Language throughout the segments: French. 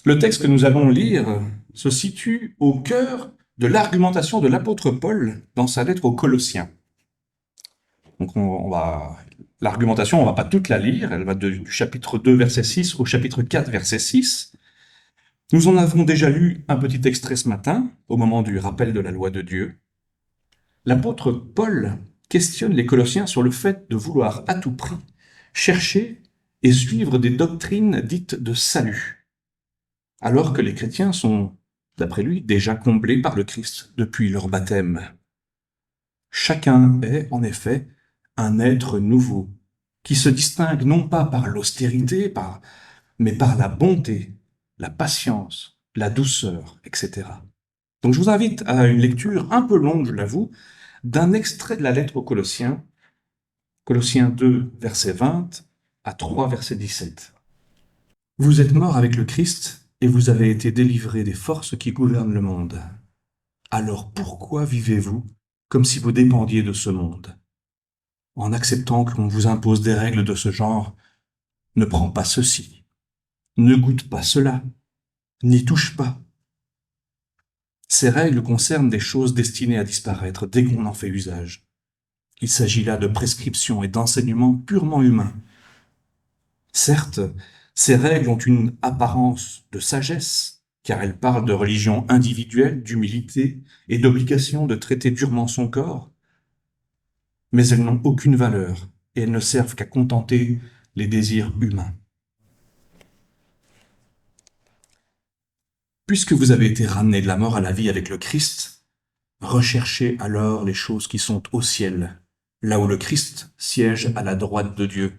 Le texte que nous allons lire se situe au cœur de l'argumentation de l'apôtre Paul dans sa lettre aux Colossiens. Donc l'argumentation, on ne va pas toute la lire, elle va du chapitre 2, verset 6 au chapitre 4, verset 6. Nous en avons déjà lu un petit extrait ce matin, au moment du rappel de la loi de Dieu. L'apôtre Paul questionne les Colossiens sur le fait de vouloir à tout prix chercher et suivre des doctrines dites de salut, alors que les chrétiens sont, d'après lui, déjà comblés par le Christ depuis leur baptême. Chacun est, en effet, un être nouveau, qui se distingue non pas par l'austérité, mais par la bonté, la patience, la douceur, etc. Donc je vous invite à une lecture un peu longue, je l'avoue, d'un extrait de la lettre aux Colossiens, Colossiens 2, verset 20 à 3, verset 17. Vous êtes morts avec le Christ et vous avez été délivrés des forces qui gouvernent le monde. Alors pourquoi vivez-vous comme si vous dépendiez de ce monde? En acceptant qu'on vous impose des règles de ce genre, ne prends pas ceci, ne goûte pas cela, n'y touche pas. Ces règles concernent des choses destinées à disparaître dès qu'on en fait usage. Il s'agit là de prescriptions et d'enseignements purement humains. Certes, ces règles ont une apparence de sagesse, car elles parlent de religion individuelle, d'humilité et d'obligation de traiter durement son corps, mais elles n'ont aucune valeur et elles ne servent qu'à contenter les désirs humains. Puisque vous avez été ramenés de la mort à la vie avec le Christ, recherchez alors les choses qui sont au ciel, là où le Christ siège à la droite de Dieu.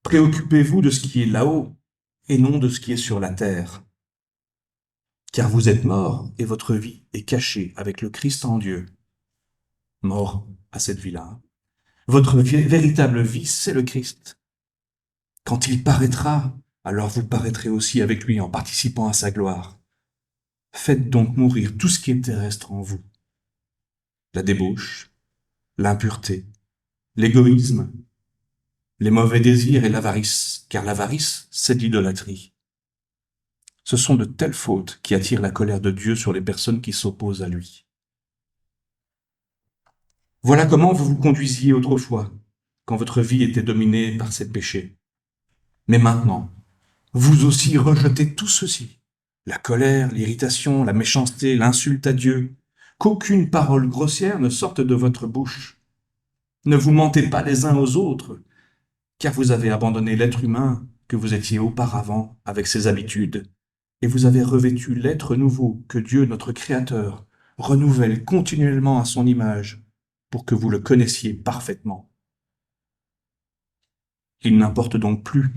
Préoccupez-vous de ce qui est là-haut et non de ce qui est sur la terre. Car vous êtes morts et votre vie est cachée avec le Christ en Dieu. Mort à cette vie-là. Votre véritable vie, c'est le Christ. Quand il paraîtra, alors vous paraîtrez aussi avec lui en participant à sa gloire. Faites donc mourir tout ce qui est terrestre en vous. La débauche, l'impureté, l'égoïsme, les mauvais désirs et l'avarice, car l'avarice, c'est l'idolâtrie. Ce sont de telles fautes qui attirent la colère de Dieu sur les personnes qui s'opposent à lui. Voilà comment vous vous conduisiez autrefois, quand votre vie était dominée par ces péchés. Mais maintenant, vous aussi rejetez tout ceci, la colère, l'irritation, la méchanceté, l'insulte à Dieu, qu'aucune parole grossière ne sorte de votre bouche. Ne vous mentez pas les uns aux autres, car vous avez abandonné l'être humain que vous étiez auparavant avec ses habitudes, et vous avez revêtu l'être nouveau que Dieu, notre Créateur, renouvelle continuellement à son image, pour que vous le connaissiez parfaitement. Il n'importe donc plus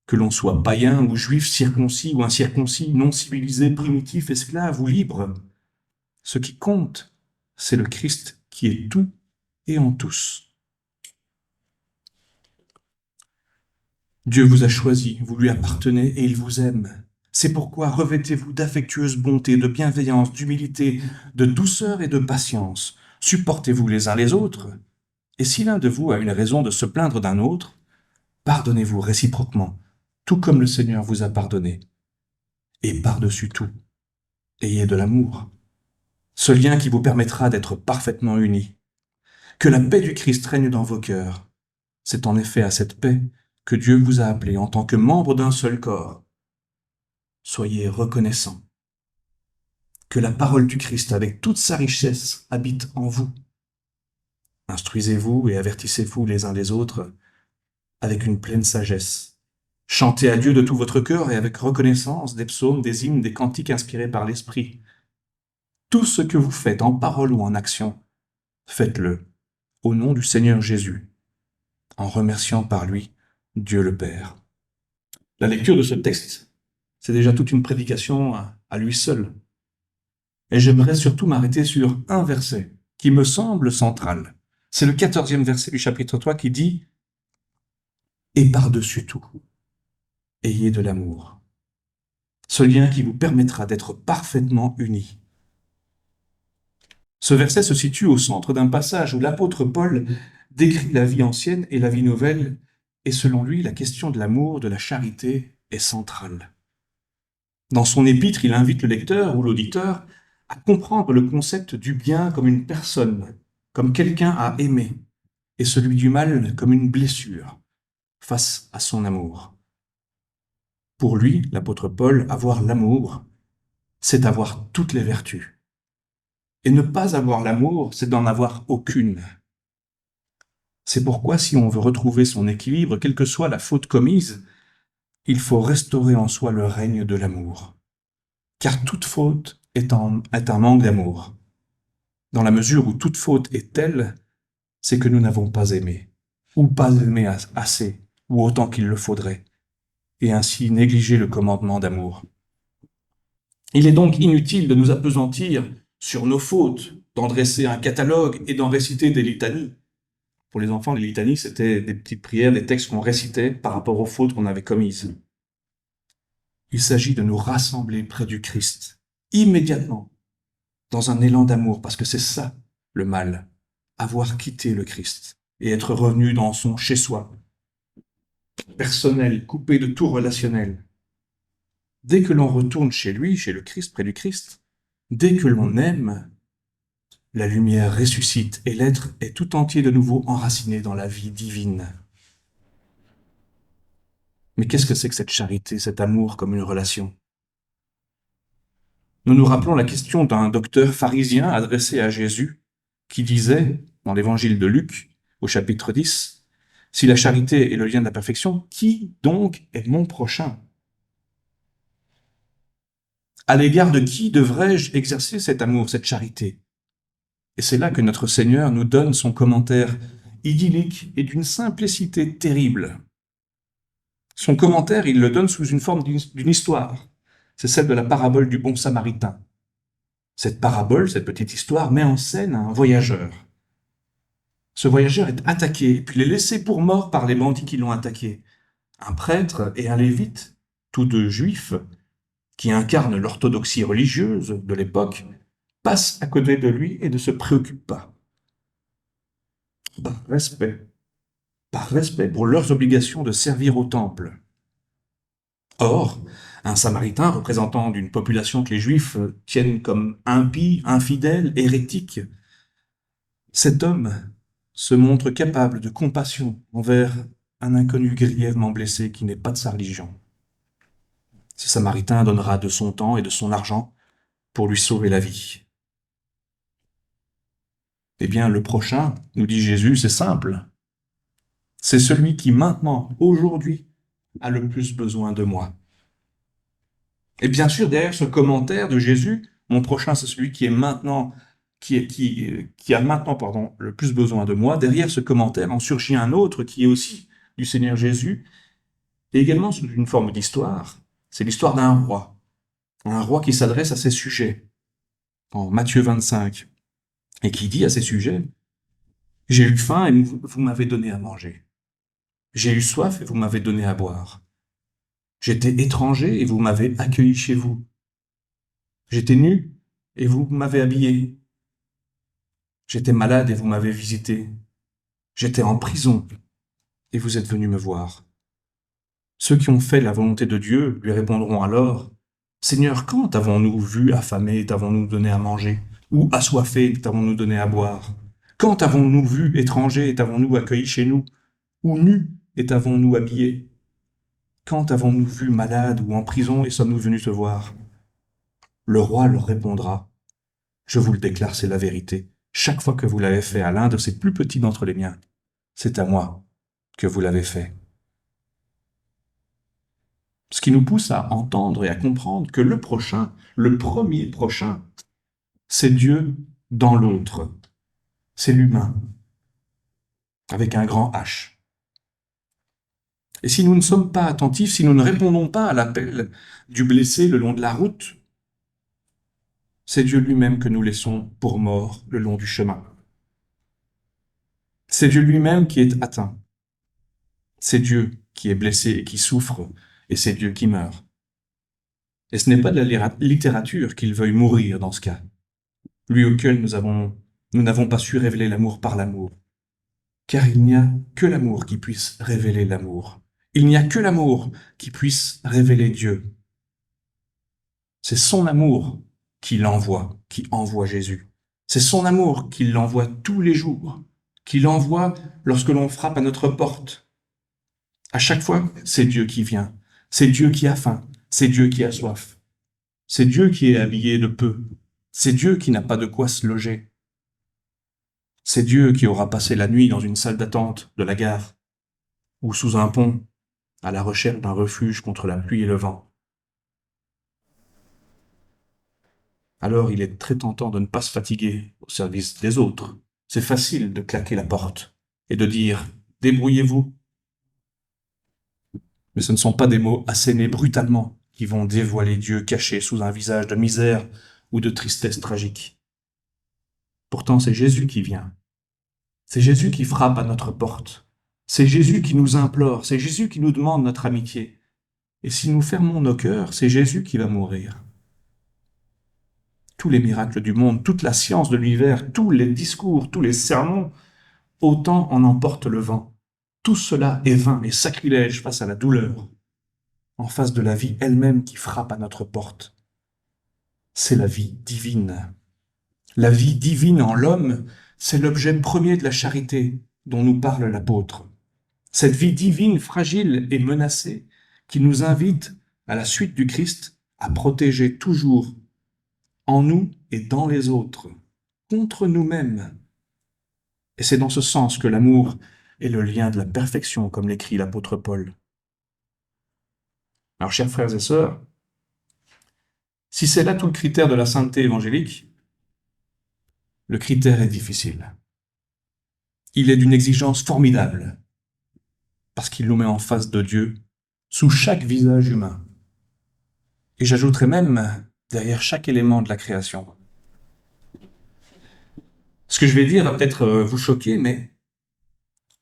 que l'on soit païen ou juif, circoncis ou incirconcis, non civilisé, primitif, esclave ou libre. Ce qui compte, c'est le Christ qui est tout et en tous. Dieu vous a choisi, vous lui appartenez et il vous aime. C'est pourquoi revêtez-vous d'affectueuse bonté, de bienveillance, d'humilité, de douceur et de patience. Supportez-vous les uns les autres. Et si l'un de vous a une raison de se plaindre d'un autre, pardonnez-vous réciproquement, tout comme le Seigneur vous a pardonné. Et par-dessus tout, ayez de l'amour, ce lien qui vous permettra d'être parfaitement unis. Que la paix du Christ règne dans vos cœurs. C'est en effet à cette paix que Dieu vous a appelés en tant que membres d'un seul corps. Soyez reconnaissants. Que la parole du Christ avec toute sa richesse habite en vous. Instruisez-vous et avertissez-vous les uns les autres avec une pleine sagesse. Chantez à Dieu de tout votre cœur et avec reconnaissance des psaumes, des hymnes, des cantiques inspirés par l'Esprit. Tout ce que vous faites en parole ou en action, faites-le au nom du Seigneur Jésus, en remerciant par lui Dieu le Père. La lecture de ce texte, c'est déjà toute une prédication à lui seul. Et j'aimerais surtout m'arrêter sur un verset qui me semble central. C'est le 14e verset du chapitre 3 qui dit « Et par-dessus tout, ayez de l'amour ». Ce lien qui vous permettra d'être parfaitement unis. Ce verset se situe au centre d'un passage où l'apôtre Paul décrit la vie ancienne et la vie nouvelle, et selon lui, la question de l'amour, de la charité est centrale. Dans son épître, il invite le lecteur ou l'auditeur à comprendre le concept du bien comme une personne, comme quelqu'un à aimer, et celui du mal comme une blessure face à son amour. Pour lui, l'apôtre Paul, avoir l'amour, c'est avoir toutes les vertus. Et ne pas avoir l'amour, c'est d'en avoir aucune. C'est pourquoi, si on veut retrouver son équilibre, quelle que soit la faute commise, il faut restaurer en soi le règne de l'amour. Car toute faute est un manque d'amour. Dans la mesure où toute faute est telle, c'est que nous n'avons pas aimé, ou pas aimé assez, ou autant qu'il le faudrait, et ainsi négliger le commandement d'amour. Il est donc inutile de nous appesantir sur nos fautes, d'en dresser un catalogue et d'en réciter des litanies. Pour les enfants, les litanies, c'était des petites prières, des textes qu'on récitait par rapport aux fautes qu'on avait commises. Il s'agit de nous rassembler près du Christ, immédiatement, dans un élan d'amour, parce que c'est ça, le mal, avoir quitté le Christ et être revenu dans son chez-soi, personnel, coupé de tout relationnel. Dès que l'on retourne chez lui, chez le Christ, près du Christ, dès que l'on aime, la lumière ressuscite et l'être est tout entier de nouveau enraciné dans la vie divine. Mais qu'est-ce que c'est que cette charité, cet amour comme une relation? Nous nous rappelons la question d'un docteur pharisien adressé à Jésus qui disait, dans l'évangile de Luc, au chapitre 10, « Si la charité est le lien de la perfection, qui donc est mon prochain ?» À l'égard de qui devrais-je exercer cet amour, cette charité? Et c'est là que notre Seigneur nous donne son commentaire idyllique et d'une simplicité terrible. Son commentaire, il le donne sous une forme d'une histoire. C'est celle de la parabole du bon samaritain. Cette parabole, cette petite histoire, met en scène un voyageur. Ce voyageur est attaqué, puis il est laissé pour mort par les bandits qui l'ont attaqué. Un prêtre et un lévite, tous deux juifs, qui incarnent l'orthodoxie religieuse de l'époque, passent à côté de lui et ne se préoccupent pas. Par respect pour leurs obligations de servir au temple. Or, un Samaritain représentant d'une population que les Juifs tiennent comme impie, infidèle, hérétique, cet homme se montre capable de compassion envers un inconnu grièvement blessé qui n'est pas de sa religion. Ce Samaritain donnera de son temps et de son argent pour lui sauver la vie. Eh bien, le prochain, nous dit Jésus, c'est simple. C'est celui qui maintenant, aujourd'hui, a le plus besoin de moi. Et bien sûr, derrière ce commentaire de Jésus, mon prochain, c'est celui qui est maintenant, qui a maintenant, le plus besoin de moi. Derrière ce commentaire en surgit un autre qui est aussi du Seigneur Jésus, et également sous une forme d'histoire. C'est l'histoire d'un roi qui s'adresse à ses sujets, en Matthieu 25, et qui dit à ses sujets, « J'ai eu faim et vous m'avez donné à manger. J'ai eu soif et vous m'avez donné à boire. J'étais étranger et vous m'avez accueilli chez vous. J'étais nu et vous m'avez habillé. J'étais malade et vous m'avez visité. J'étais en prison et vous êtes venus me voir. » Ceux qui ont fait la volonté de Dieu lui répondront alors, « Seigneur, quand t'avons-nous vu affamé et t'avons-nous donné à manger? Ou assoiffé et t'avons-nous donné à boire? Quand avons-nous vu étranger et t'avons-nous accueilli chez nous? Ou nu et t'avons-nous habillé? Quand avons-nous vu malade ou en prison et sommes-nous venus te voir? » Le roi leur répondra, « Je vous le déclare, c'est la vérité. Chaque fois que vous l'avez fait à l'un de ces plus petits d'entre les miens, c'est à moi que vous l'avez fait. » Ce qui nous pousse à entendre et à comprendre que le prochain, le premier prochain, c'est Dieu dans l'autre. C'est l'humain, avec un grand H. Et si nous ne sommes pas attentifs, si nous ne répondons pas à l'appel du blessé le long de la route, c'est Dieu lui-même que nous laissons pour mort le long du chemin. C'est Dieu lui-même qui est atteint. C'est Dieu qui est blessé et qui souffre, et c'est Dieu qui meurt. Et ce n'est pas de la littérature qu'il veuille mourir dans ce cas. Lui auquel nous n'avons pas su révéler l'amour par l'amour. Car il n'y a que l'amour qui puisse révéler l'amour. Il n'y a que l'amour qui puisse révéler Dieu. C'est son amour qui l'envoie, qui envoie Jésus. C'est son amour qui l'envoie tous les jours, qui l'envoie lorsque l'on frappe à notre porte. À chaque fois, c'est Dieu qui vient. C'est Dieu qui a faim. C'est Dieu qui a soif. C'est Dieu qui est habillé de peu. C'est Dieu qui n'a pas de quoi se loger. C'est Dieu qui aura passé la nuit dans une salle d'attente de la gare ou sous un pont à la recherche d'un refuge contre la pluie et le vent. Alors il est très tentant de ne pas se fatiguer au service des autres. C'est facile de claquer la porte et de dire « débrouillez-vous ». Mais ce ne sont pas des mots assénés brutalement qui vont dévoiler Dieu caché sous un visage de misère ou de tristesse tragique. Pourtant, c'est Jésus qui vient. C'est Jésus qui frappe à notre porte. C'est Jésus qui nous implore. C'est Jésus qui nous demande notre amitié. Et si nous fermons nos cœurs, c'est Jésus qui va mourir. Tous les miracles du monde, toute la science de l'univers, tous les discours, tous les sermons, autant en emporte le vent. Tout cela est vain et sacrilège face à la douleur, en face de la vie elle-même qui frappe à notre porte. C'est la vie divine. La vie divine en l'homme, c'est l'objet premier de la charité dont nous parle l'apôtre. Cette vie divine, fragile et menacée, qui nous invite, à la suite du Christ, à protéger toujours, en nous et dans les autres, contre nous-mêmes. Et c'est dans ce sens que l'amour est le lien de la perfection, comme l'écrit l'apôtre Paul. Alors, chers frères et sœurs, si c'est là tout le critère de la sainteté évangélique, le critère est difficile. Il est d'une exigence formidable, parce qu'il nous met en face de Dieu, sous chaque visage humain. Et j'ajouterais même derrière chaque élément de la création. Ce que je vais dire va peut-être vous choquer, mais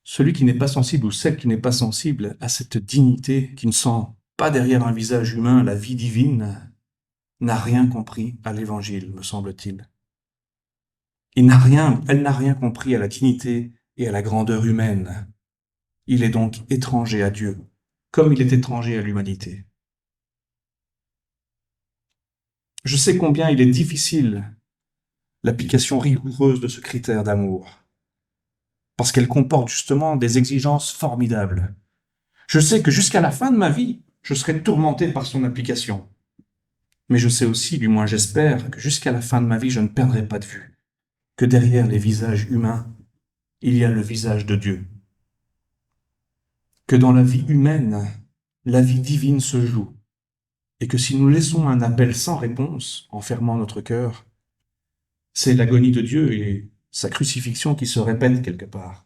celui qui n'est pas sensible ou celle qui n'est pas sensible à cette dignité, qui ne sent pas derrière un visage humain la vie divine, n'a rien compris à l'Évangile, me semble-t-il. Elle n'a rien compris à la dignité et à la grandeur humaine. Il est donc étranger à Dieu, comme il est étranger à l'humanité. Je sais combien il est difficile l'application rigoureuse de ce critère d'amour, parce qu'elle comporte justement des exigences formidables. Je sais que jusqu'à la fin de ma vie, je serai tourmenté par son application. Mais je sais aussi, du moins j'espère, que jusqu'à la fin de ma vie, je ne perdrai pas de vue que derrière les visages humains, il y a le visage de Dieu. Que dans la vie humaine, la vie divine se joue, et que si nous laissons un appel sans réponse en fermant notre cœur, c'est l'agonie de Dieu et sa crucifixion qui se répètent quelque part.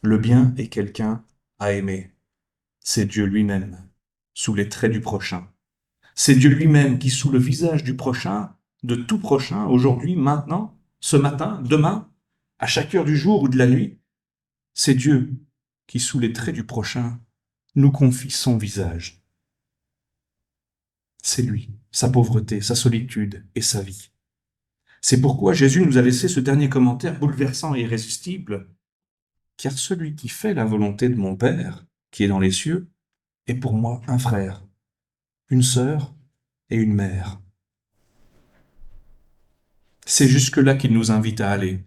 Le bien est quelqu'un à aimer. C'est Dieu lui-même, sous les traits du prochain. C'est Dieu lui-même qui, sous le visage du prochain, de tout prochain, aujourd'hui, maintenant, ce matin, demain, à chaque heure du jour ou de la nuit, c'est Dieu qui, sous les traits du prochain, nous confie son visage. C'est lui, sa pauvreté, sa solitude et sa vie. C'est pourquoi Jésus nous a laissé ce dernier commentaire bouleversant et irrésistible. Car celui qui fait la volonté de mon Père, qui est dans les cieux, est pour moi un frère, une sœur et une mère. C'est jusque-là qu'il nous invite à aller,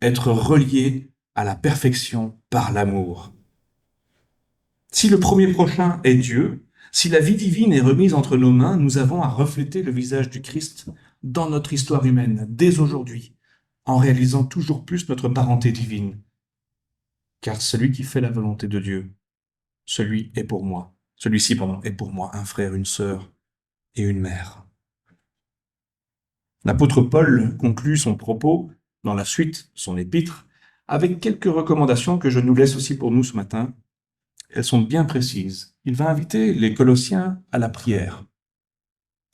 être reliés à la perfection par l'amour. Si le premier prochain est Dieu, si la vie divine est remise entre nos mains, nous avons à refléter le visage du Christ dans notre histoire humaine, dès aujourd'hui, en réalisant toujours plus notre parenté divine. Car celui qui fait la volonté de Dieu, celui-ci est pour moi un frère, une sœur et une mère. L'apôtre Paul conclut son propos, dans la suite, son épître, avec quelques recommandations que je nous laisse aussi pour nous ce matin. Elles sont bien précises. Il va inviter les Colossiens à la prière.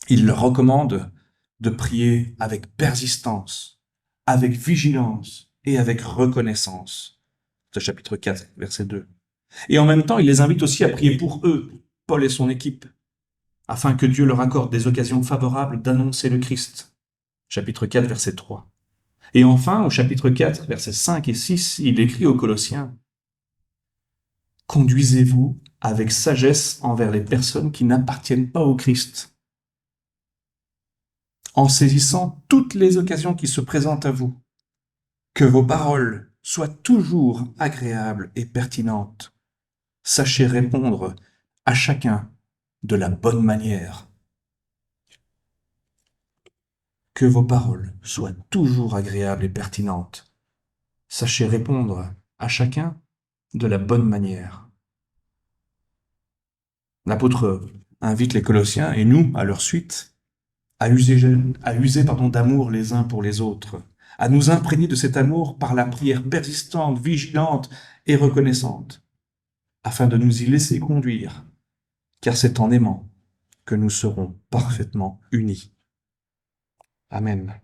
Il leur recommande de prier avec persistance, avec vigilance et avec reconnaissance. C'est chapitre 4, verset 2. Et en même temps, il les invite aussi à prier pour eux, Paul et son équipe, afin que Dieu leur accorde des occasions favorables d'annoncer le Christ. Chapitre 4, verset 3. Et enfin, au chapitre 4, versets 5 et 6, il écrit aux Colossiens « Conduisez-vous avec sagesse envers les personnes qui n'appartiennent pas au Christ, en saisissant toutes les occasions qui se présentent à vous. Que vos paroles soient toujours agréables et pertinentes. Sachez répondre à chacun de la bonne manière. Que vos paroles soient toujours agréables et pertinentes. Sachez répondre à chacun de la bonne manière. L'apôtre invite les Colossiens et nous, à leur suite, à user d'amour les uns pour les autres, à nous imprégner de cet amour par la prière persistante, vigilante et reconnaissante, afin de nous y laisser conduire, car c'est en aimant que nous serons parfaitement unis. Amen.